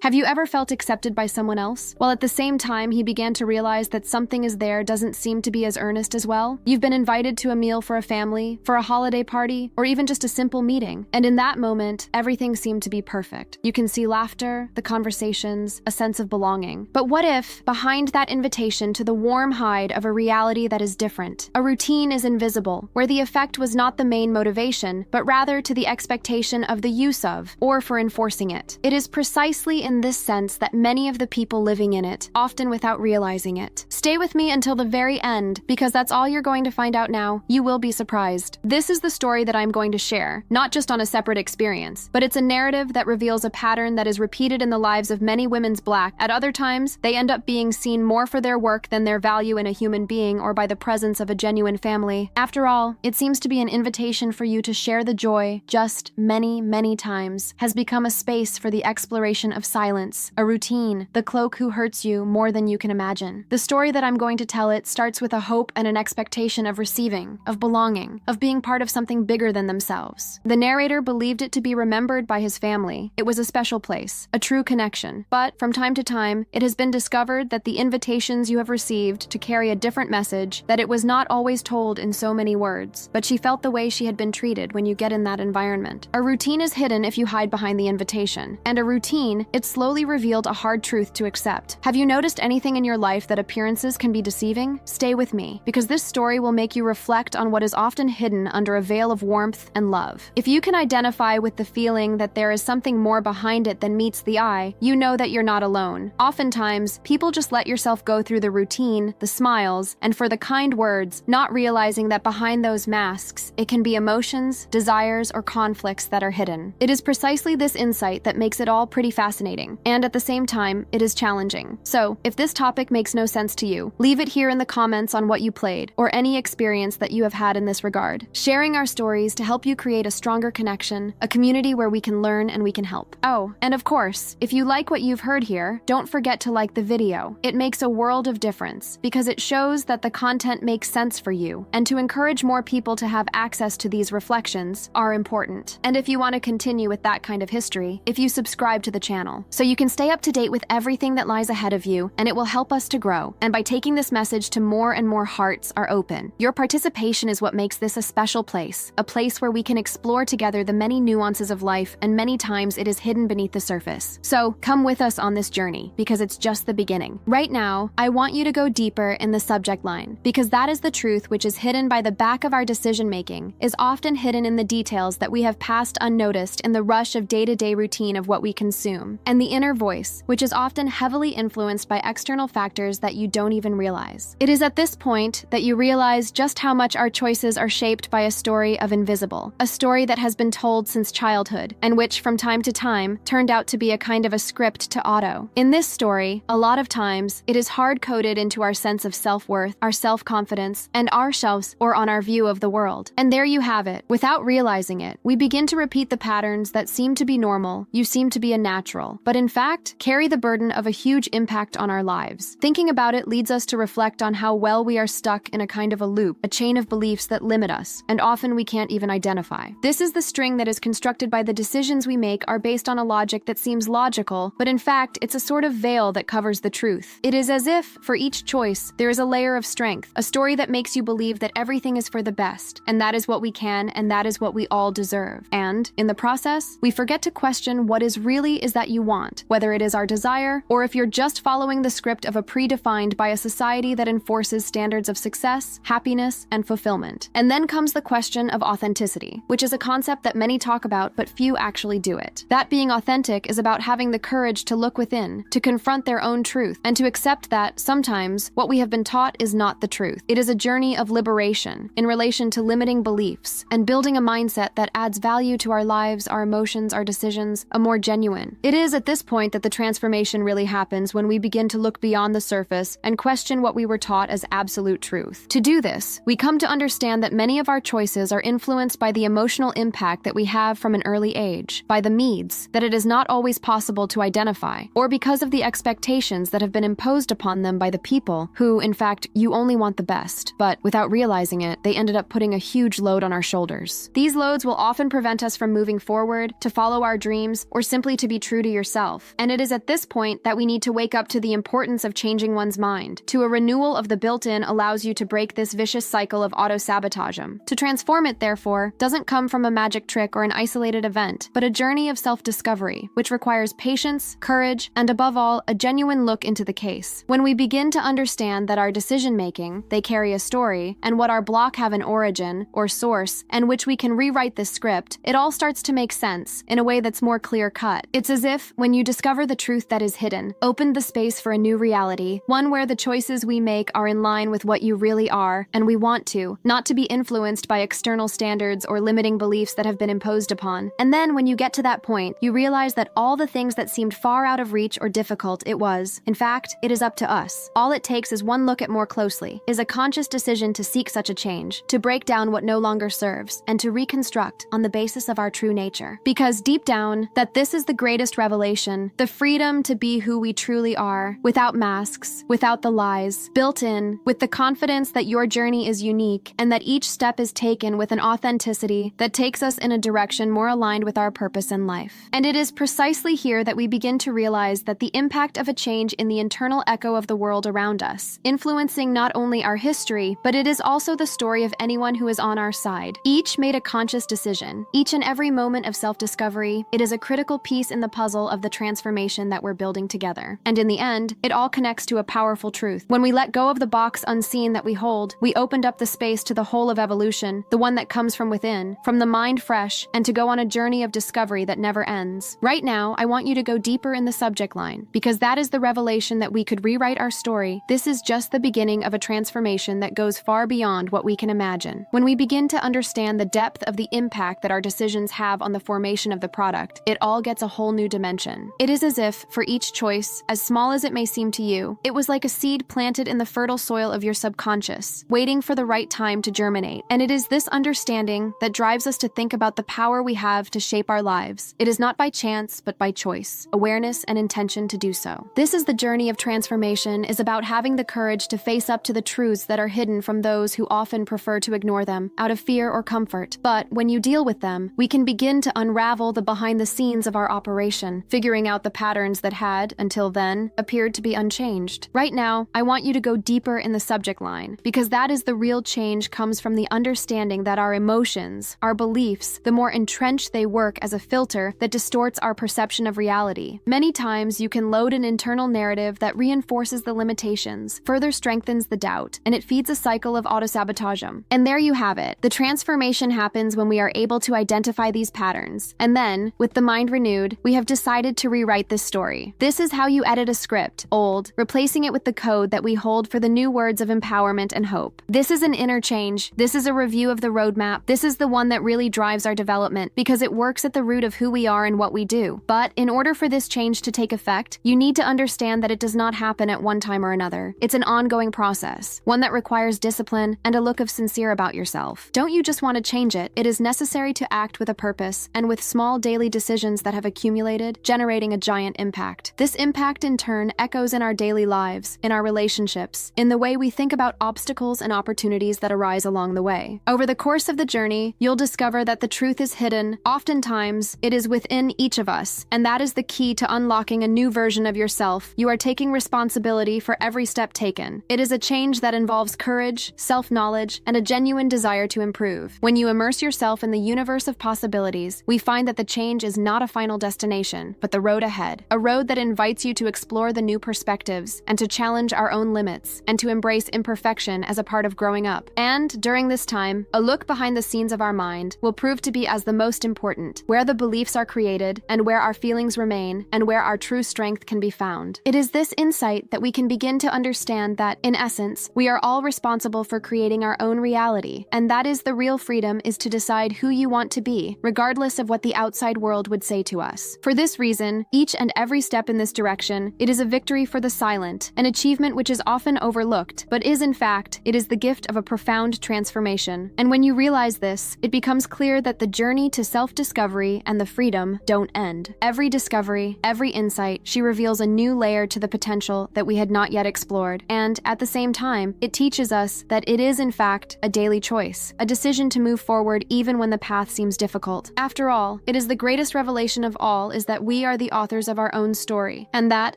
Have you ever felt accepted by someone else, while at the same time he began to realize that something is there doesn't seem to be as earnest as well? You've been invited to a meal for a family, for a holiday party, or even just a simple meeting, and in that moment, everything seemed to be perfect. You can see laughter, the conversations, a sense of belonging. But what if, behind that invitation to the warm hide of a reality that is different, a routine is invisible, where the effect was not the main motivation, but rather to the expectation of the use of, or for enforcing it? It is precisely in this sense that many of the people living in it, often without realizing it. Stay with me until the very end, because that's all you're going to find out now. You will be surprised. This is the story that I'm going to share, not just on a separate experience, but it's a narrative that reveals a pattern that is repeated in the lives of many women's Black. At other times, they end up being seen more for their work than their value in a human being or by the presence of a genuine family. After all, it seems to be an invitation for you to share the joy just many, many times, has become a space for the exploration of silence, a routine, the cloak who hurts you more than you can imagine. The story that I'm going to tell it starts with a hope and an expectation of receiving, of belonging, of being part of something bigger than themselves. The narrator believed it to be remembered by his family. It was a special place, a true connection. But from time to time, it has been discovered that the invitations you have received to carry a different message, that it was not always told in so many words, but she felt the way she had been treated when you get in that environment. A routine is hidden if you hide behind the invitation, and a routine, it slowly revealed a hard truth to accept. Have you noticed anything in your life that appearances can be deceiving? Stay with me, because this story will make you reflect on what is often hidden under a veil of warmth and love. If you can identify with the feeling that there is something more behind it than meets the eye, you know that you're not alone. Oftentimes, people just let yourself go through the routine, the smiles, and for the kind words, not realizing that behind those masks, it can be emotions, desires, or conflicts that are hidden. It is precisely this insight that makes it all pretty fascinating, and at the same time, it is challenging. So, if this topic makes no sense to you, leave it here in the comments on what you played, or any experience that you have had in this regard. Sharing our stories to help you create a stronger connection, a community where we can learn and we can help. Oh, and of course, if you like what you've heard here, don't forget to like the video. It makes a world of difference, because it shows that the content makes sense for you, and to encourage more people to have access to these reflections are important. And if you want to continue with that kind of history, if you subscribe to the channel, so you can stay up to date with everything that lies ahead of you, and it will help us to grow. And by taking this message to more and more hearts are open. Your participation is what makes this a special place, a place where we can explore together the many nuances of life, and many times it is hidden beneath the surface. So come with us on this journey, because it's just the beginning. Right now, I want you to go deeper in the subject line, because that is the truth which is hidden by the back of our decision-making, is often hidden in the details that we have passed unnoticed in the rush of day-to-day routine of what we consume, and the inner voice, which is often heavily influenced by external factors that you don't even realize. It is at this point that you realize just how much our choices are shaped by a story of invisible, a story that has been told since childhood, and which from time to time turned out to be a kind of a script to auto. In this story, a lot of times, it is hard-coded into our sense of self-worth, our self-confidence, and our shelves or on our view of the world. And there you have it. Without realizing it, we begin to repeat the patterns that seem to be normal, you seem to be a natural, but in fact, carry the burden of a huge impact on our lives. Thinking about it leads us to reflect on how well we are stuck in a kind of a loop, a chain of beliefs that limit us, and often we can't even identify. This is the string that is constructed by the decisions we make are based on a logic that seems logical, but in fact, it's a sort of veil that covers the truth. It is as if, for each choice, there is a layer of strength, a story that makes you believe that everything is for the best, and that is what we can, and that is what we all deserve. And, in the process, we forget to question what is that you want, whether it is our desire, or if you're just following the script of a predefined by a society that enforces standards of success, happiness, and fulfillment. And then comes the question of authenticity, which is a concept that many talk about, but few actually do it. That being authentic is about having the courage to look within, to confront their own truth, and to accept that, sometimes, what we have been taught is not the truth. It is a journey of liberation in relation to limiting beliefs, and building a mindset that adds value to our lives, our emotions, our decisions, a more genuine. It is at this point that the transformation really happens, when we begin to look beyond the surface and question what we were taught as absolute truth. To do this, we come to understand that many of our choices are influenced by the emotional impact that we have from an early age, by the needs that it is not always possible to identify, or because of the expectations that have been imposed upon them by the people who, in fact, you only want the best, but without realizing it, they ended up putting a huge load on our shoulders. These loads will often prevent us from moving forward, to follow our dreams, or simply to be true to yourself yourself. And it is at this point that we need to wake up to the importance of changing one's mind. To a renewal of the built-in allows you to break this vicious cycle of auto-sabotage. To transform it, therefore, doesn't come from a magic trick or an isolated event, but a journey of self-discovery, which requires patience, courage, and above all, a genuine look into the case. When we begin to understand that our decision-making, they carry a story, and what our block have an origin, or source, and which we can rewrite this script, it all starts to make sense in a way that's more clear-cut. It's as if, when you discover the truth that is hidden, opened the space for a new reality, one where the choices we make are in line with what you really are, and we want to, not to be influenced by external standards or limiting beliefs that have been imposed upon. And then, when you get to that point, you realize that all the things that seemed far out of reach or difficult, it was. In fact, it is up to us. All it takes is one look at more closely, is a conscious decision to seek such a change, to break down what no longer serves, and to reconstruct on the basis of our true nature. Because deep down, that this is the greatest revelation, the freedom to be who we truly are, without masks, without the lies, built in, with the confidence that your journey is unique, and that each step is taken with an authenticity that takes us in a direction more aligned with our purpose in life. And it is precisely here that we begin to realize that the impact of a change in the internal echo of the world around us, influencing not only our history, but it is also the story of anyone who is on our side. Each made a conscious decision. Each and every moment of self-discovery, it is a critical piece in the puzzle of the transformation that we're building together. And in the end, it all connects to a powerful truth. When we let go of the box unseen that we hold, we opened up the space to the whole of evolution, the one that comes from within, from the mind fresh, and to go on a journey of discovery that never ends. Right now, I want you to go deeper in the subject line, because that is the revelation that we could rewrite our story. This is just the beginning of a transformation that goes far beyond what we can imagine. When we begin to understand the depth of the impact that our decisions have on the formation of the product, it all gets a whole new dimension. It is as if, for each choice, as small as it may seem to you, it was like a seed planted in the fertile soil of your subconscious, waiting for the right time to germinate. And it is this understanding that drives us to think about the power we have to shape our lives. It is not by chance, but by choice, awareness, and intention to do so. This is the journey of transformation, is about having the courage to face up to the truths that are hidden from those who often prefer to ignore them, out of fear or comfort. But when you deal with them, we can begin to unravel the behind the scenes of our operation, figuring out the patterns that had, until then, appeared to be unchanged. Right now, I want you to go deeper in the subject line, because that is the real change comes from the understanding that our emotions, our beliefs, the more entrenched they work as a filter that distorts our perception of reality. Many times, you can load an internal narrative that reinforces the limitations, further strengthens the doubt, and it feeds a cycle of autosabotage. And there you have it. The transformation happens when we are able to identify these patterns. And then, with the mind renewed, we have decided to rewrite this story. This is how you edit a script, old, replacing it with the code that we hold for the new words of empowerment and hope. This is an inner change. This is a review of the roadmap. This is the one that really drives our development, because it works at the root of who we are and what we do. But in order for this change to take effect, you need to understand that it does not happen at one time or another. It's an ongoing process, one that requires discipline and a look of sincere about yourself. Don't you just want to change it? It is necessary to act with a purpose and with small daily decisions that have accumulated, generating a giant impact. This impact in turn echoes in our daily lives, in our relationships, in the way we think about obstacles and opportunities that arise along the way. Over the course of the journey, you'll discover that the truth is hidden. Oftentimes, it is within each of us, and that is the key to unlocking a new version of yourself. You are taking responsibility for every step taken. It is a change that involves courage, self-knowledge, and a genuine desire to improve. When you immerse yourself in the universe of possibilities, we find that the change is not a final destination, but the road ahead. A road that invites you to explore the new perspectives, and to challenge our own limits, and to embrace imperfection as a part of growing up. And, during this time, a look behind the scenes of our mind will prove to be as the most important, where the beliefs are created, and where our feelings remain, and where our true strength can be found. It is this insight that we can begin to understand that, in essence, we are all responsible for creating our own reality, and that is the real freedom, is to decide who you want to be, regardless of what the outside world would say to us. For this reason, each and every step in this direction, it is a victory for the silent, an achievement which is often overlooked, but is in fact, it is the gift of a profound transformation. And when you realize this, it becomes clear that the journey to self-discovery and the freedom don't end. Every discovery, every insight, she reveals a new layer to the potential that we had not yet explored. And at the same time, it teaches us that it is in fact a daily choice, a decision to move forward even when the path seems difficult. After all, it is the greatest revelation of all, is that we we are the authors of our own story, and that,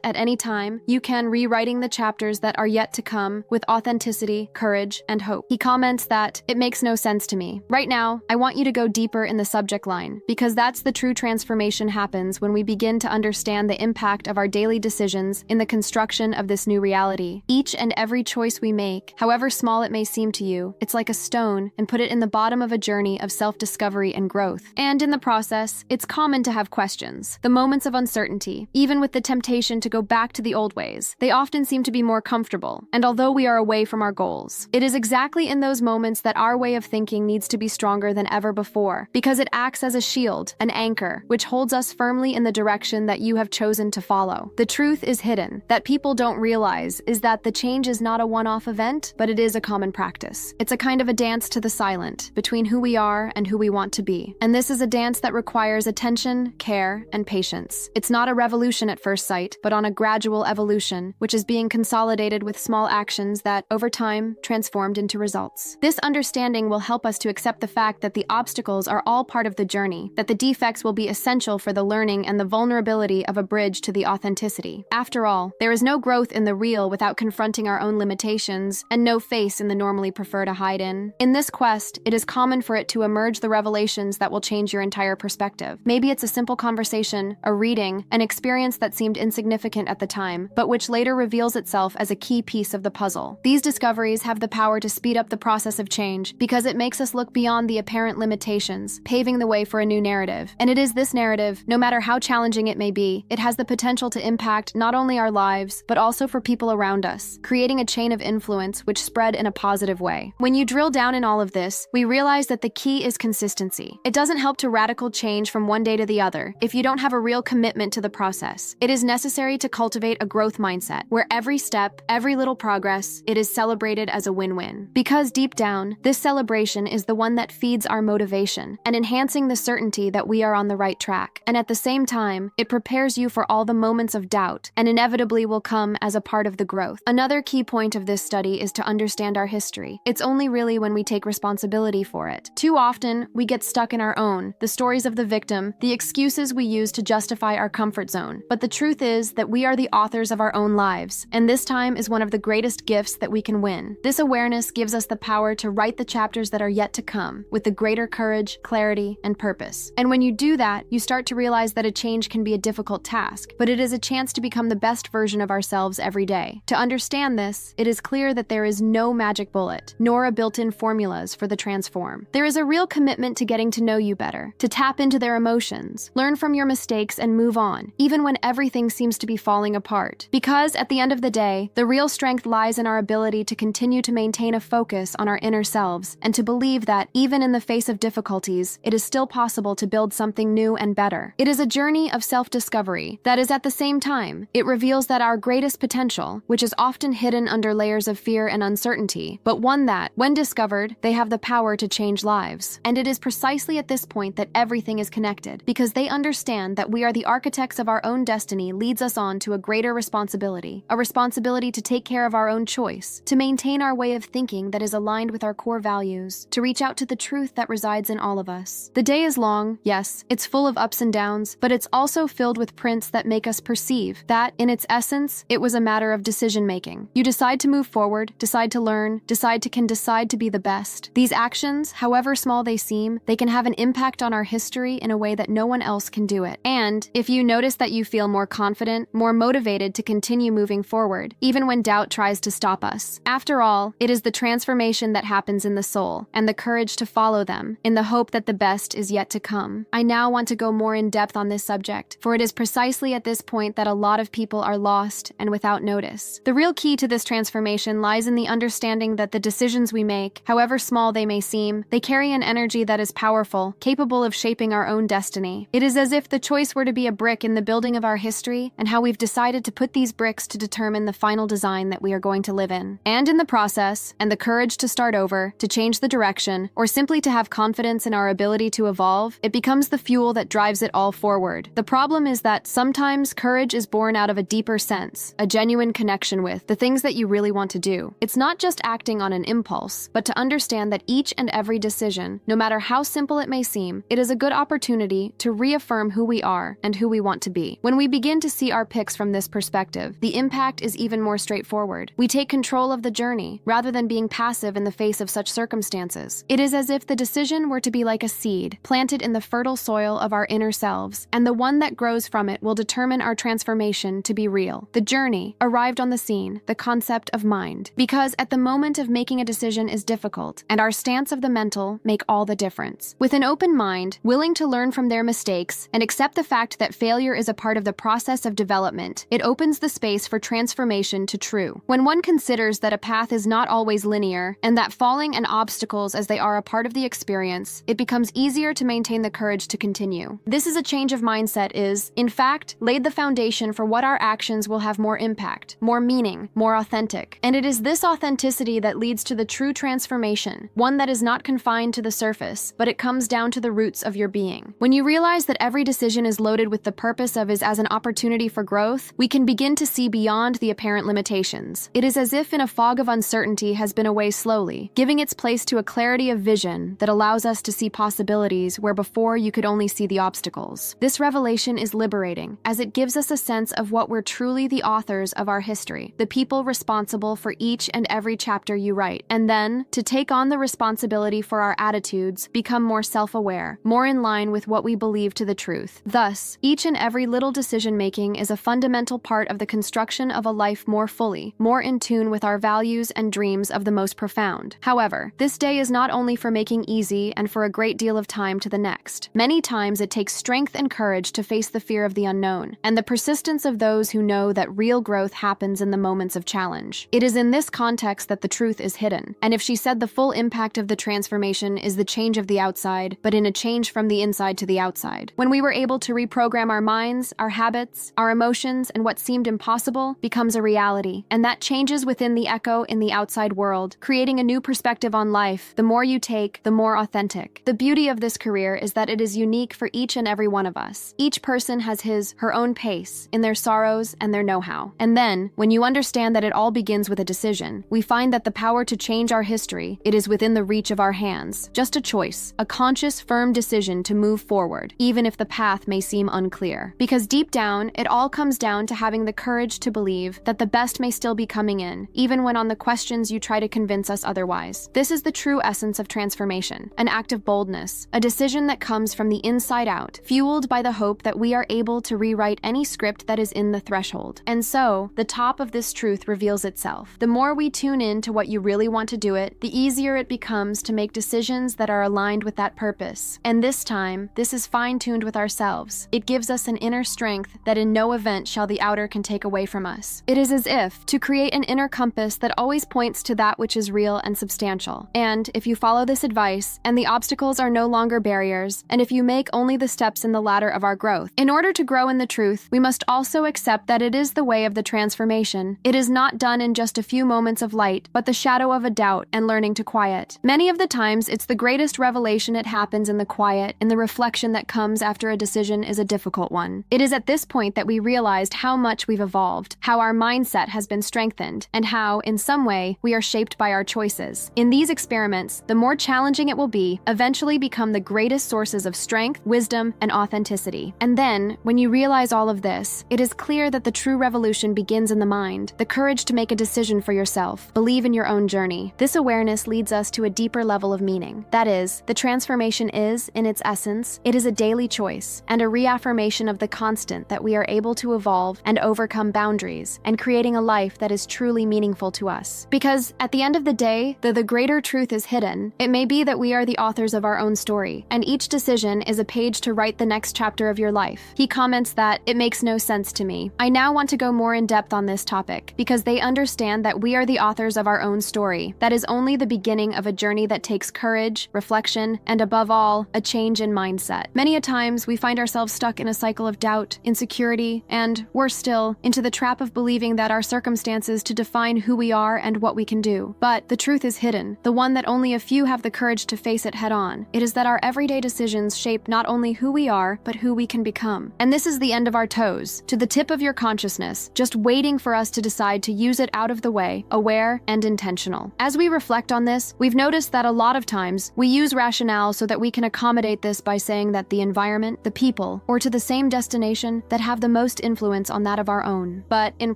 at any time, you can rewriting the chapters that are yet to come with authenticity, courage, and hope. He comments that, "It makes no sense to me. Right now, I want you to go deeper in the subject line, because that's the true transformation happens when we begin to understand the impact of our daily decisions in the construction of this new reality. Each and every choice we make, however small it may seem to you, it's like a stone, and put it in the bottom of a journey of self-discovery and growth. And in the process, it's common to have questions, the moments of uncertainty, even with the temptation to go back to the old ways. They often seem to be more comfortable, and although we are away from our goals, it is exactly in those moments that our way of thinking needs to be stronger than ever before, because it acts as a shield, an anchor, which holds us firmly in the direction that you have chosen to follow. The truth is hidden, that people don't realize, is that the change is not a one-off event, but it is a common practice. It's a kind of a dance to the silent, between who we are and who we want to be. And this is a dance that requires attention, care, and patience. It's not a revolution at first sight, but on a gradual evolution, which is being consolidated with small actions that, over time, transformed into results. This understanding will help us to accept the fact that the obstacles are all part of the journey, that the defects will be essential for the learning and the vulnerability of a bridge to the authenticity. After all, there is no growth in the real without confronting our own limitations, and no face in the normally prefer to hide in. In this quest, it is common for it to emerge the revelations that will change your entire perspective. Maybe it's a simple conversation, a reading, an experience that seemed insignificant at the time, but which later reveals itself as a key piece of the puzzle. These discoveries have the power to speed up the process of change because it makes us look beyond the apparent limitations, paving the way for a new narrative. And it is this narrative, no matter how challenging it may be, it has the potential to impact not only our lives, but also for people around us, creating a chain of influence which spread in a positive way. When you drill down in all of this, we realize that the key is consistency. It doesn't help to radical change from one day to the other if you don't have a real commitment to the process. It is necessary to cultivate a growth mindset, where every step, every little progress, it is celebrated as a win-win. Because deep down, this celebration is the one that feeds our motivation and enhancing the certainty that we are on the right track. And at the same time, it prepares you for all the moments of doubt and inevitably will come as a part of the growth. Another key point of this study is to understand our history. It's only really when we take responsibility for it. Too often, we get stuck in our own, the stories of the victim, the excuses we use to justify our comfort zone. But the truth is that we are the authors of our own lives, and this time is one of the greatest gifts that we can win. This awareness gives us the power to write the chapters that are yet to come, with the greater courage, clarity, and purpose. And when you do that, you start to realize that a change can be a difficult task, but it is a chance to become the best version of ourselves every day. To understand this, it is clear that there is no magic bullet, nor a built-in formulas for the transform. There is a real commitment to getting to know you better, to tap into their emotions, learn from your mistakes, and move on, even when everything seems to be falling apart. Because, at the end of the day, the real strength lies in our ability to continue to maintain a focus on our inner selves, and to believe that, even in the face of difficulties, it is still possible to build something new and better. It is a journey of self-discovery that is at the same time, it reveals that our greatest potential, which is often hidden under layers of fear and uncertainty, but one that, when discovered, they have the power to change lives. And it is precisely at this point that everything is connected, because they understand that we are the architects of our own destiny leads us on to a greater responsibility, a responsibility to take care of our own choice, to maintain our way of thinking that is aligned with our core values, to reach out to the truth that resides in all of us. The day is long, yes, it's full of ups and downs, but it's also filled with prints that make us perceive that, in its essence, it was a matter of decision-making. You decide to move forward, decide to learn, decide to be the best. These actions, however small they seem, they can have an impact on our history in a way that no one else can do it. And if you notice that you feel more confident, more motivated to continue moving forward, even when doubt tries to stop us. After all, it is the transformation that happens in the soul, and the courage to follow them, in the hope that the best is yet to come. I now want to go more in depth on this subject, for it is precisely at this point that a lot of people are lost and without notice. The real key to this transformation lies in the understanding that the decisions we make, however small they may seem, they carry an energy that is powerful, capable of shaping our own destiny. It is as if the choice were to be a brick in the building of our history, and how we've decided to put these bricks to determine the final design that we are going to live in. And in the process, and the courage to start over, to change the direction, or simply to have confidence in our ability to evolve, it becomes the fuel that drives it all forward. The problem is that sometimes courage is born out of a deeper sense, a genuine connection with the things that you really want to do. It's not just acting on an impulse, but to understand that each and every decision, no matter how simple it may seem, it is a good opportunity to reaffirm who we are, are and who we want to be. When we begin to see our picks from this perspective, the impact is even more straightforward. We take control of the journey, rather than being passive in the face of such circumstances. It is as if the decision were to be like a seed, planted in the fertile soil of our inner selves, and the one that grows from it will determine our transformation to be real. The journey arrived on the scene, the concept of mind. Because at the moment of making a decision is difficult, and our stance of the mental make all the difference. With an open mind, willing to learn from their mistakes, and accept the fact that failure is a part of the process of development, it opens the space for transformation to true. When one considers that a path is not always linear, and that falling and obstacles as they are a part of the experience, it becomes easier to maintain the courage to continue. This is a change of mindset is, in fact, laid the foundation for what our actions will have more impact, more meaning, more authentic. And it is this authenticity that leads to the true transformation, one that is not confined to the surface, but it comes down to the roots of your being. When you realize that every decision is loaded with the purpose of is as an opportunity for growth, we can begin to see beyond the apparent limitations. It is as if a fog of uncertainty has been away slowly, giving its place to a clarity of vision that allows us to see possibilities where before you could only see the obstacles. This revelation is liberating, as it gives us a sense of what we're truly the authors of our history, the people responsible for each and every chapter you write, and then, to take on the responsibility for our attitudes, become more self-aware, more in line with what we believe to the truth. Thus, each and every little decision-making is a fundamental part of the construction of a life more fully, more in tune with our values and dreams of the most profound. However, this day is not only for making easy and for a great deal of time to the next. Many times it takes strength and courage to face the fear of the unknown, and the persistence of those who know that real growth happens in the moments of challenge. It is in this context that the truth is hidden, and if she said the full impact of the transformation is the change of the outside, but in a change from the inside to the outside. When we were able to reprogram our minds, our habits, our emotions, and what seemed impossible becomes a reality, and that changes within the echo in the outside world, creating a new perspective on life. The more you take, the more authentic. The beauty of this career is that it is unique for each and every one of us. Each person has her own pace in their sorrows and their know-how. And then, when you understand that it all begins with a decision, we find that the power to change our history, it is within the reach of our hands. Just a choice, a conscious, firm decision to move forward, even if the path may seem unclear. Because deep down, it all comes down to having the courage to believe that the best may still be coming in, even when on the questions you try to convince us otherwise. This is the true essence of transformation, an act of boldness, a decision that comes from the inside out, fueled by the hope that we are able to rewrite any script that is in the threshold. And so, the top of this truth reveals itself. The more we tune in to what you really want to do it, the easier it becomes to make decisions that are aligned with that purpose. And this time, this is fine-tuned with ourselves. It gives us an inner strength that in no event shall the outer can take away from us. It is as if to create an inner compass that always points to that which is real and substantial. And if you follow this advice, and the obstacles are no longer barriers, and if you make only the steps in the ladder of our growth, in order to grow in the truth, we must also accept that it is the way of the transformation. It is not done in just a few moments of light, but the shadow of a doubt and learning to quiet. Many of the times, it's the greatest revelation it happens in the quiet, in the reflection that comes after a decision is a difficult one. It is at this point that we realized how much we've evolved, how our mindset has been strengthened, and how, in some way, we are shaped by our choices. In these experiments, the more challenging it will be, eventually become the greatest sources of strength, wisdom, and authenticity. And then, when you realize all of this, it is clear that the true revolution begins in the mind, the courage to make a decision for yourself, believe in your own journey. This awareness leads us to a deeper level of meaning. That is, the transformation is, in its essence, it is a daily choice, and a reaffirmation of the constant that we are able to evolve and overcome boundaries, and creating a life that is truly meaningful to us. Because, at the end of the day, though the greater truth is hidden, it may be that we are the authors of our own story, and each decision is a page to write the next chapter of your life. He comments that, "It makes no sense to me. I now want to go more in depth on this topic, because they understand that we are the authors of our own story. That is only the beginning of a journey that takes courage, reflection, and above all, a change in mindset. Many a times, we find ourselves stuck in a cycle of doubt, insecurity, and, worse still, into the trap of believing that our circumstances to define who we are and what we can do. But the truth is hidden, the one that only a few have the courage to face it head on. It is that our everyday decisions shape not only who we are, but who we can become. And this is the end of our toes, to the tip of your consciousness, just waiting for us to decide to use it out of the way, aware and intentional. As we reflect on this, we've noticed that a lot of times, we use rationale so that we can accommodate this by saying that the environment, the people, go, or to the same destination that have the most influence on that of our own. But in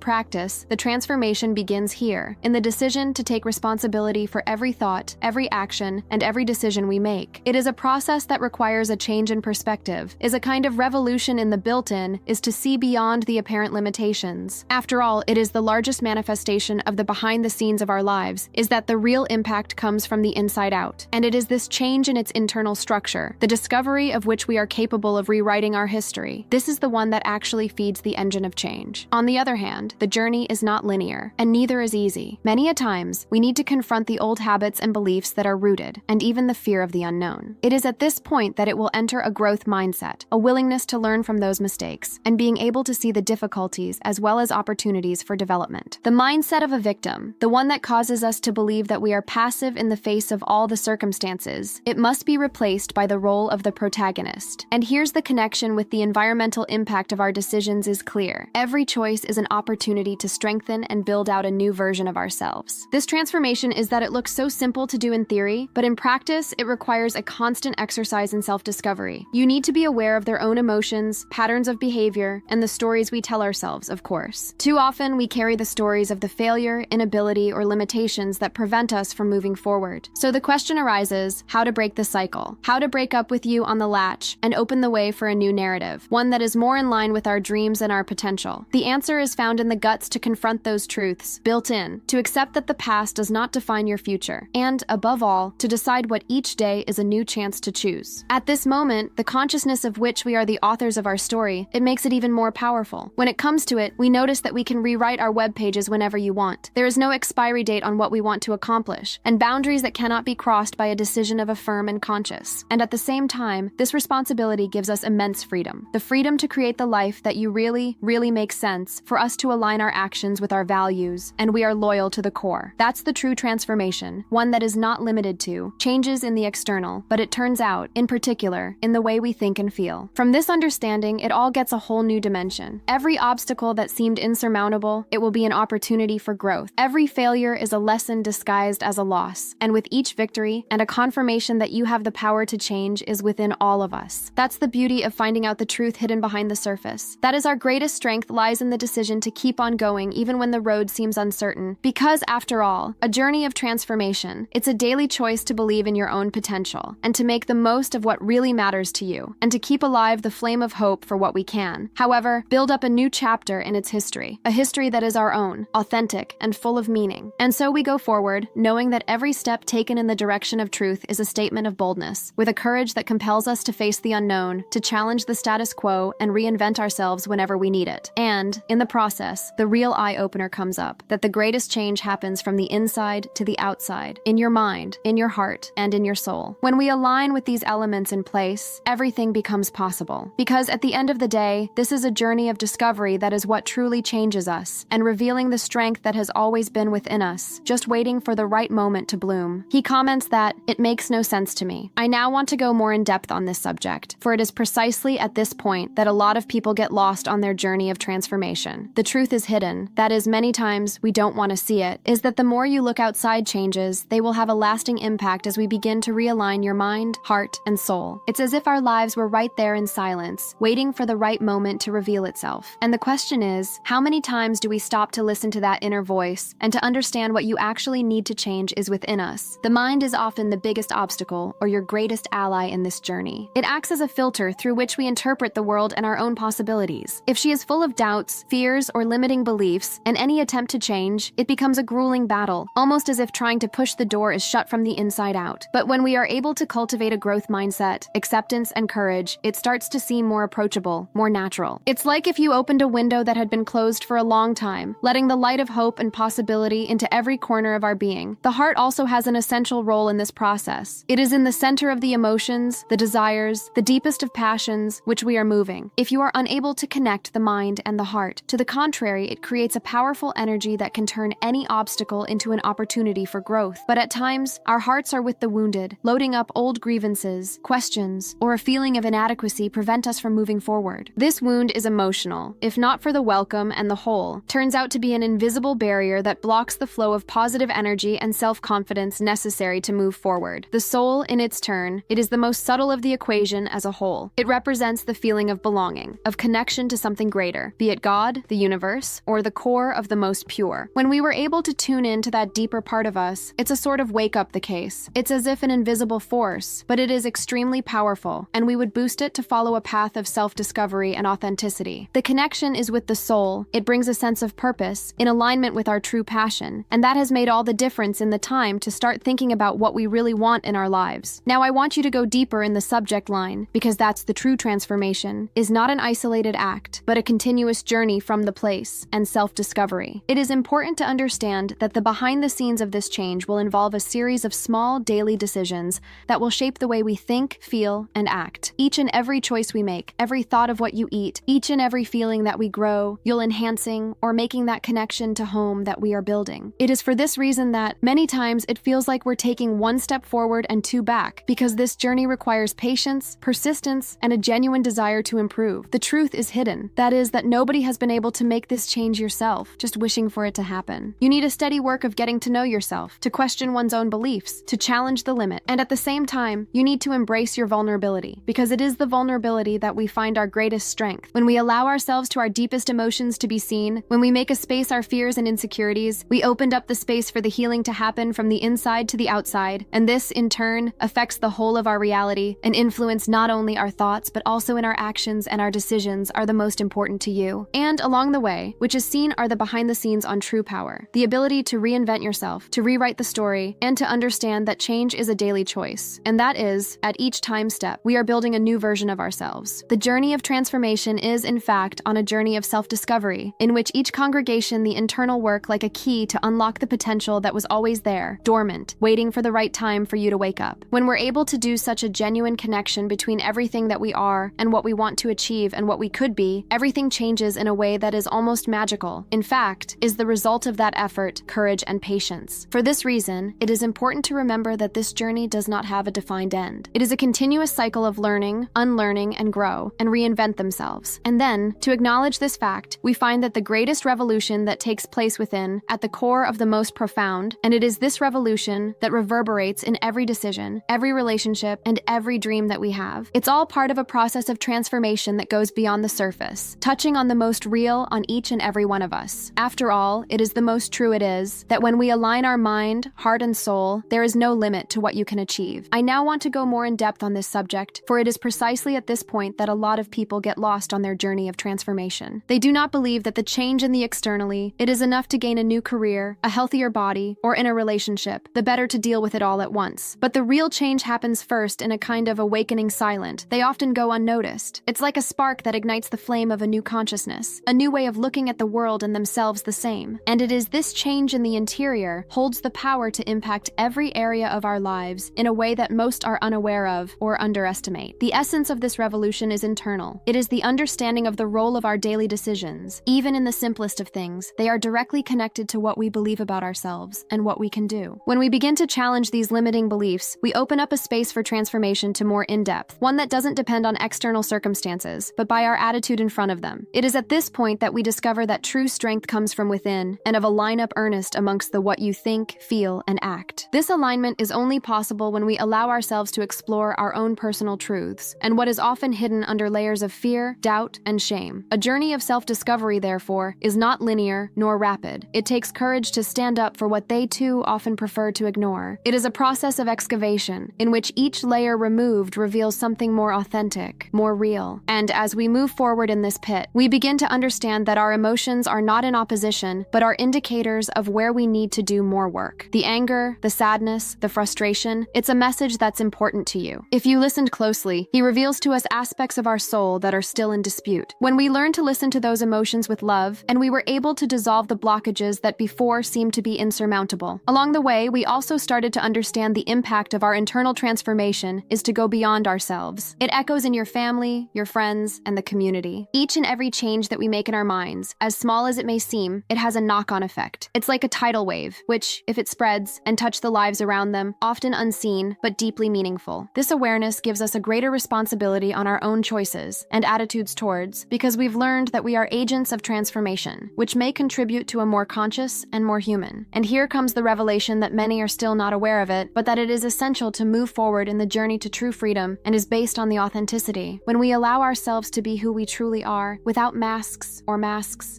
practice, the transformation begins here, in the decision to take responsibility for every thought, every action, and every decision we make. It is a process that requires a change in perspective, is a kind of revolution in the built-in, is to see beyond the apparent limitations. After all, it is the largest manifestation of the behind-the-scenes of our lives, is that the real impact comes from the inside out. And it is this change in its internal structure, the discovery of which we are capable of rewriting our history. This is the one that actually feeds the engine of change. On the other hand, the journey is not linear, and neither is easy. Many a times, we need to confront the old habits and beliefs that are rooted, and even the fear of the unknown. It is at this point that it will enter a growth mindset, a willingness to learn from those mistakes, and being able to see the difficulties as well as opportunities for development. The mindset of a victim, the one that causes us to believe that we are passive in the face of all the circumstances, it must be replaced by the role of the protagonist. And here's the connection with the environmental impact of our decisions is clear. Every choice is an opportunity to strengthen and build out a new version of ourselves. This transformation is that it looks so simple to do in theory, but in practice, it requires a constant exercise in self-discovery. You need to be aware of their own emotions, patterns of behavior, and the stories we tell ourselves, of course. Too often, we carry the stories of the failure, inability, or limitations that prevent us from moving forward. So the question arises, how to break the cycle? How to break up with you on the latch and open the way for a new narrative, one that is more in line with our dreams and our potential? The answer is found in the guts to confront those truths, built in, to accept that the past does not define your future, and, above all, to decide what each day is a new chance to choose. At this moment, the consciousness of which we are the authors of our story, it makes it even more powerful. When it comes to it, we notice that we can rewrite our web pages whenever you want. There is no expiry date on what we want to accomplish, and boundaries that cannot be crossed by a decision of a firm and conscious. And at the same time, this responsibility gives us immense freedom. The freedom to create the life that you really makes sense, for us to align our actions with our values, and we are loyal to the core. That's the true transformation, one that is not limited to changes in the external, but it turns out, in particular, in the way we think and feel. From this understanding, it all gets a whole new dimension. Every obstacle that seemed insurmountable, it will be an opportunity for growth. Every failure is a lesson disguised as a loss, and with each victory, and a confirmation that you have the power to change is within all of us. That's the beauty of finding out the truth hidden behind the surface. That is our greatest strength lies in the decision to keep on going even when the road seems uncertain. Because, after all, a journey of transformation, it's a daily choice to believe in your own potential, and to make the most of what really matters to you, and to keep alive the flame of hope for what we can. However, build up a new chapter in its history, a history that is our own, authentic, and full of meaning. And so we go forward, knowing that every step taken in the direction of truth is a statement of boldness, with a courage that compels us to face the unknown, to challenge the status quo, and reinvent ourselves whenever we need it. And, in the process, the real eye-opener comes up, that the greatest change happens from the inside to the outside, in your mind, in your heart, and in your soul. When we align with these elements in place, everything becomes possible. Because at the end of the day, this is a journey of discovery that is what truly changes us, and revealing the strength that has always been within us, just waiting for the right moment to bloom. He comments that, "It makes no sense to me. I now want to go more in depth on this subject, for it is precisely at this point that a lot of people get lost on their journey of transformation. The truth is hidden, that is, many times we don't want to see it, is that the more you look outside changes, they will have a lasting impact as we begin to realign your mind, heart, and soul. It's as if our lives were right there in silence, waiting for the right moment to reveal itself. And the question is, how many times do we stop to listen to that inner voice, and to understand what you actually need to change is within us? The mind is often the biggest obstacle, or your greatest ally in this journey. It acts as a filter through which we interpret the world and our own possibilities. If she is full of doubts, fears, or limiting beliefs, and any attempt to change, it becomes a grueling battle, almost as if trying to push the door is shut from the inside out. But when we are able to cultivate a growth mindset, acceptance, and courage, it starts to seem more approachable, more natural. It's like if you opened a window that had been closed for a long time, letting the light of hope and possibility into every corner of our being. The heart also has an essential role in this process. It is in the center of the emotions, the desires, the deepest of passions, which we are moving. If you are unable to connect the mind and the heart, to the contrary, it creates a powerful energy that can turn any obstacle into an opportunity for growth. But at times, our hearts are with the wounded, loading up old grievances, questions, or a feeling of inadequacy prevent us from moving forward. This wound is emotional, if not for the welcome and the whole, turns out to be an invisible barrier that blocks the flow of positive energy and self-confidence necessary to move forward. The soul, in its turn, it is the most subtle of the equation as a whole. It represents represents the feeling of belonging, of connection to something greater, be it God, the universe, or the core of the most pure. When we were able to tune in to that deeper part of us, it's a sort of wake-up the case. It's as if an invisible force, but it is extremely powerful, and we would boost it to follow a path of self-discovery and authenticity. The connection is with the soul. It brings a sense of purpose, in alignment with our true passion, and that has made all the difference in the time to start thinking about what we really want in our lives. Now I want you to go deeper in the subject line, because that's the true transformation, is not an isolated act, but a continuous journey from the place and self-discovery. It is important to understand that the behind the scenes of this change will involve a series of small daily decisions that will shape the way we think, feel, and act. Each and every choice we make, every thought of what you eat, each and every feeling that we grow, you'll enhancing or making that connection to home that we are building. It is for this reason that many times it feels like we're taking one step forward and two back, because this journey requires patience, persistence, and a genuine desire to improve. The truth is hidden. That is, that nobody has been able to make this change yourself, just wishing for it to happen. You need a steady work of getting to know yourself, to question one's own beliefs, to challenge the limit, and at the same time, you need to embrace your vulnerability, because it is the vulnerability that we find our greatest strength. When we allow ourselves to our deepest emotions to be seen, when we make a space our fears and insecurities, we opened up the space for the healing to happen from the inside to the outside, and this, in turn, affects the whole of our reality and influence not only our thoughts, but also in our actions, and our decisions are the most important to you. And along the way, which is seen are the behind the scenes on true power, the ability to reinvent yourself, to rewrite the story, and to understand that change is a daily choice. And that is, at each time step, we are building a new version of ourselves. The journey of transformation is, in fact, on a journey of self-discovery, in which each congregation the internal work like a key to unlock the potential that was always there, dormant, waiting for the right time for you to wake up. When we're able to do such a genuine connection between everything that we are and what we want to achieve and what we could be, everything changes in a way that is almost magical. In fact, is the result of that effort, courage, and patience. For this reason, it is important to remember that this journey does not have a defined end. It is a continuous cycle of learning, unlearning, and grow, and reinvent themselves. And then, to acknowledge this fact, we find that the greatest revolution that takes place within, at the core of the most profound, and it is this revolution that reverberates in every decision, every relationship, and every dream that we have. It's all part of a process of transformation that goes beyond the surface, touching on the most real on each and every one of us. After all, it is the most true it is, that when we align our mind, heart, and soul, there is no limit to what you can achieve. I now want to go more in depth on this subject, for it is precisely at this point that a lot of people get lost on their journey of transformation. They do not believe that the change in the externally, it is enough to gain a new career, a healthier body, or in a relationship, the better to deal with it all at once. But the real change happens first in a kind of awakening silent. They often go unnoticed. It's like a spark that ignites the flame of a new consciousness, a new way of looking at the world and themselves the same. And it is this change in the interior holds the power to impact every area of our lives in a way that most are unaware of or underestimate. The essence of this revolution is internal. It is the understanding of the role of our daily decisions. Even in the simplest of things, they are directly connected to what we believe about ourselves and what we can do. When we begin to challenge these limiting beliefs, we open up a space for transformation to more in-depth, one that doesn't depend on external circumstances, but by our attitude in front of them. It is at this point that we discover that true strength comes from within and of a line-up earnest amongst the what you think, feel, and act. This alignment is only possible when we allow ourselves to explore our own personal truths and what is often hidden under layers of fear, doubt, and shame. A journey of self-discovery, therefore, is not linear nor rapid. It takes courage to stand up for what they too often prefer to ignore. It is a process of excavation in which each layer removed reveals something more authentic, more real. And as we move forward in this pit, we begin to understand that our emotions are not in opposition, but are indicators of where we need to do more work. The anger, the sadness, the frustration, it's a message that's important to you. If you listened closely, he reveals to us aspects of our soul that are still in dispute. When we learn to listen to those emotions with love, and we were able to dissolve the blockages that before seemed to be insurmountable. Along the way, we also started to understand the impact of our internal transformation is to go beyond ourselves. It echoes in your family, your friends, and the community. Each and every change that we make in our minds, as small as it may seem, it has a knock-on effect. It's like a tidal wave, which, if it spreads and touches the lives around them, often unseen, but deeply meaningful. This awareness gives us a greater responsibility on our own choices and attitudes towards, because we've learned that we are agents of transformation, which may contribute to a more conscious and more human. And here comes the revelation that many are still not aware of it, but that it is essential to move forward in the journey to true freedom and is based on the authenticity authenticity, when we allow ourselves to be who we truly are, without masks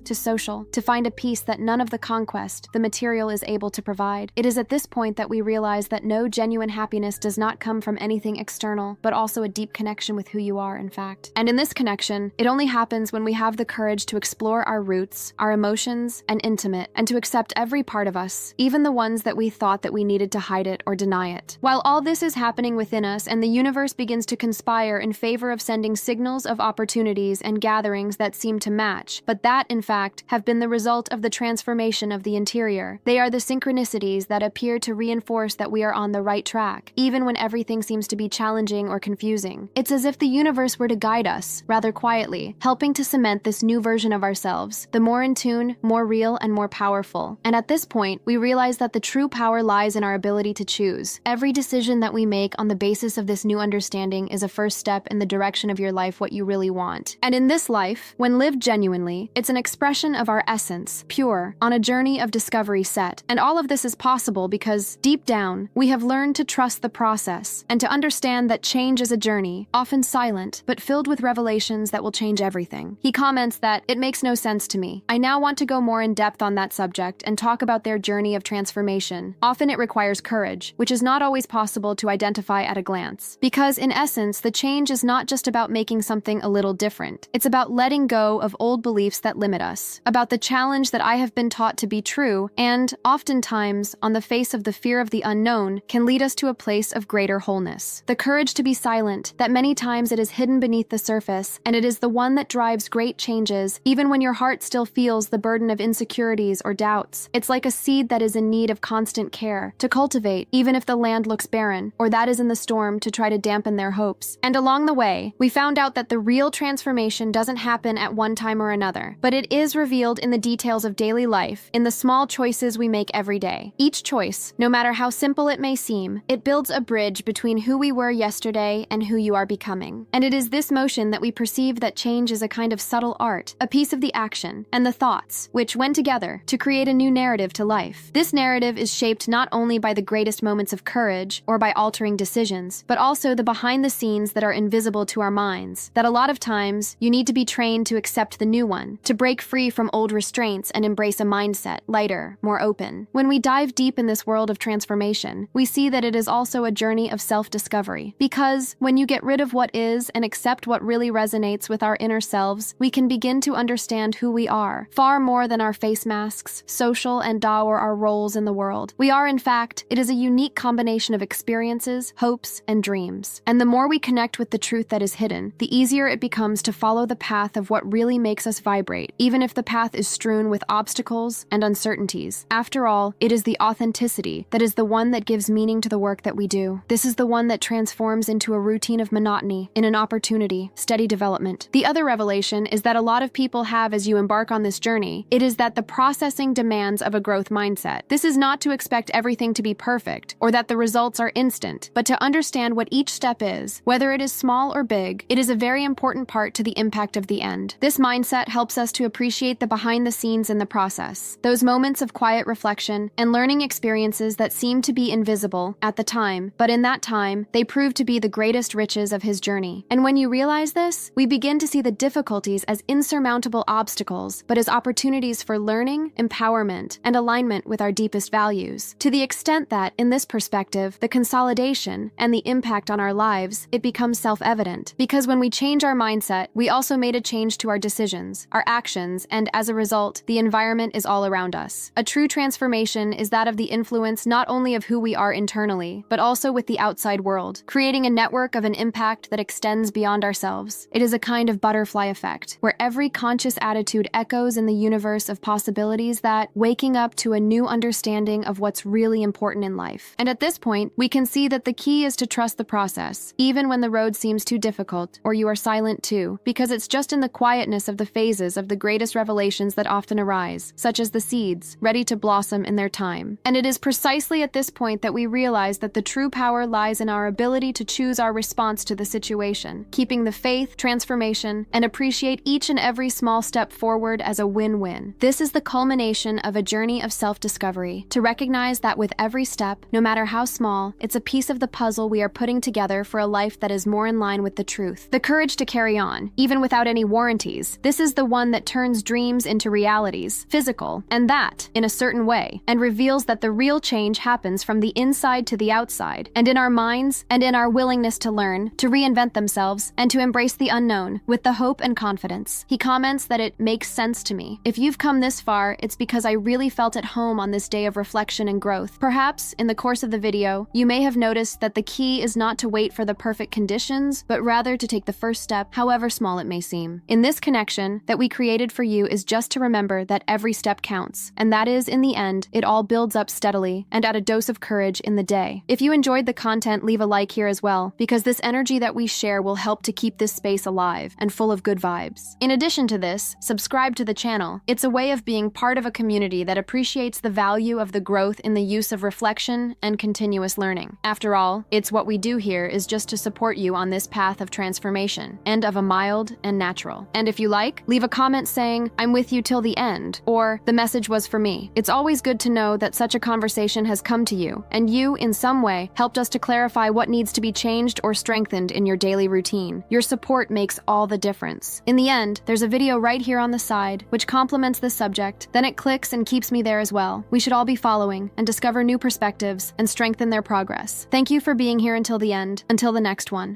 to social, to find a peace that none of the conquest, the material is able to provide. It is at this point that we realize that no genuine happiness does not come from anything external, but also a deep connection with who you are, in fact. And in this connection, it only happens when we have the courage to explore our roots, our emotions, and intimate, and to accept every part of us, even the ones that we thought that we needed to hide it or deny it. While all this is happening within us and the universe begins to conspire in favor of sending signals of opportunities and gatherings that seem to match, but that, in fact, have been the result of the transformation of the interior. They are the synchronicities that appear to reinforce that we are on the right track, even when everything seems to be challenging or confusing. It's as if the universe were to guide us, rather quietly, helping to cement this new version of ourselves, the more in tune, more real, and more powerful. And at this point, we realize that the true power lies in our ability to choose. Every decision that we make on the basis of this new understanding is a first step in the direction of your life, what you really want. And in this life, when lived genuinely, it's an expression of our essence, pure, on a journey of discovery set. And all of this is possible because, deep down, we have learned to trust the process and to understand that change is a journey, often silent, but filled with revelations that will change everything. He comments that, "It makes no sense to me. I now want to go more in depth on that subject and talk about their journey of transformation. Often it requires courage, which is not always possible to identify at a glance. Because, in essence, the change is not just about making something a little different. It's about letting go of old beliefs that limit us, about the challenge that I have been taught to be true, and, oftentimes, on the face of the fear of the unknown, can lead us to a place of greater wholeness. The courage to be silent, that many times it is hidden beneath the surface, and it is the one that drives great changes, even when your heart still feels the burden of insecurities or doubts. It's like a seed that is in need of constant care, to cultivate, even if the land looks barren, or that is in the storm, to try to dampen their hopes. And along the way, we found out that the real transformation doesn't happen at one time or another, but it is revealed in the details of daily life, in the small choices we make every day. Each choice, no matter how simple it may seem, it builds a bridge between who we were yesterday and who you are becoming. And it is this motion that we perceive that change is a kind of subtle art, a piece of the action, and the thoughts, which went together to create a new narrative to life. This narrative is shaped not only by the greatest moments of courage or by altering decisions, but also the behind the scenes that are invisible to our minds, that a lot of times you need to be trained to accept the new one, to break free from old restraints and embrace a mindset, lighter, more open. When we dive deep in this world of transformation, we see that it is also a journey of self-discovery. Because when you get rid of what is and accept what really resonates with our inner selves, we can begin to understand who we are, far more than our face masks, social and dour our roles in the world. We are, in fact, it is a unique combination of experiences, hopes, and dreams. And the more we connect with the truth that is hidden, the easier it becomes to follow the path of what really makes us vibrate, even if the path is strewn with obstacles and uncertainties. After all, it is the authenticity that is the one that gives meaning to the work that we do. This is the one that transforms into a routine of monotony, in an opportunity, steady development. The other revelation is that a lot of people have as you embark on this journey. It is that the processing demands of a growth mindset. This is not to expect everything to be perfect, or that the results are instant, but to understand what each step is, whether it is small or big. It is a very important part to the impact of the end. This mindset helps us to appreciate the behind the scenes in the process, those moments of quiet reflection and learning experiences that seem to be invisible at the time, but in that time, they prove to be the greatest riches of his journey. And when you realize this, we begin to see the difficulties as insurmountable obstacles, but as opportunities for learning, empowerment, and alignment with our deepest values. To the extent that, in this perspective, the consolidation and the impact on our lives, it becomes self-evident. Because when we change our mindset, we also made a change to our decisions, our actions, and as a result, the environment is all around us. A true transformation is that of the influence not only of who we are internally, but also with the outside world, creating a network of an impact that extends beyond ourselves. It is a kind of butterfly effect, where every conscious attitude echoes in the universe of possibilities that, waking up to a new understanding of what's really important in life. And at this point, we can see that the key is to trust the process, even when the road seems too difficult, or you are silent too, because it's just in the quietness of the phases of the greatest revelations that often arise, such as the seeds, ready to blossom in their time. And it is precisely at this point that we realize that the true power lies in our ability to choose our response to the situation, keeping the faith, transformation, and appreciate each and every small step forward as a win-win. This is the culmination of a journey of self-discovery, to recognize that with every step, no matter how small, it's a piece of the puzzle we are putting together for a life that is more in line line with the truth. The courage to carry on, even without any warranties. This is the one that turns dreams into realities, physical, and that, in a certain way, and reveals that the real change happens from the inside to the outside, and in our minds, and in our willingness to learn, to reinvent themselves, and to embrace the unknown, with the hope and confidence. He comments that it makes sense to me. If you've come this far, it's because I really felt at home on this day of reflection and growth. Perhaps, in the course of the video, you may have noticed that the key is not to wait for the perfect conditions, but rather to take the first step, however small it may seem. In this connection that we created for you is just to remember that every step counts, and that is, in the end, it all builds up steadily and at a dose of courage in the day. If you enjoyed the content, leave a like here as well, because this energy that we share will help to keep this space alive and full of good vibes. In addition to this, subscribe to the channel. It's a way of being part of a community that appreciates the value of the growth in the use of reflection and continuous learning. After all, it's what we do here is just to support you on this path of transformation, and of a mild and natural. And if you like, leave a comment saying, "I'm with you till the end," or "The message was for me." It's always good to know that such a conversation has come to you, and you, in some way, helped us to clarify what needs to be changed or strengthened in your daily routine. Your support makes all the difference. In the end, there's a video right here on the side, which complements this subject. Then it clicks and keeps me there as well. We should all be following and discover new perspectives and strengthen their progress. Thank you for being here until the end. Until the next one.